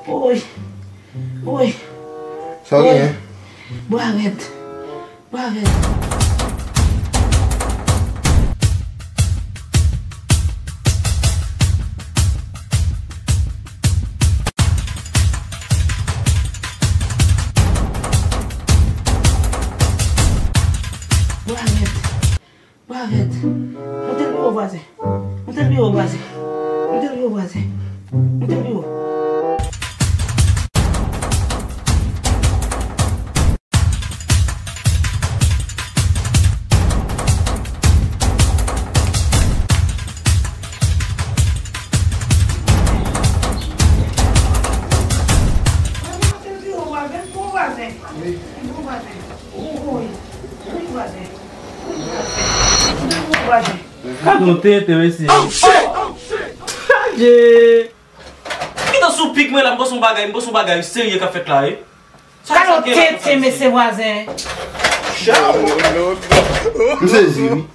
Oi. Oi. Só alguém, né? Boa veta. Boa veta. Boa veta. Não tem viu, Vazé. Não tem viu, Vazé. Não tem viu, Vazé. Não tem viu. Cadê o teu esse? Oh shit! Cadê? Que tá sou pique, mas lá, me bosse um bagay, sério que a fait là, hein? Cadê o tete, monsieur voisin? Não sei, Zini.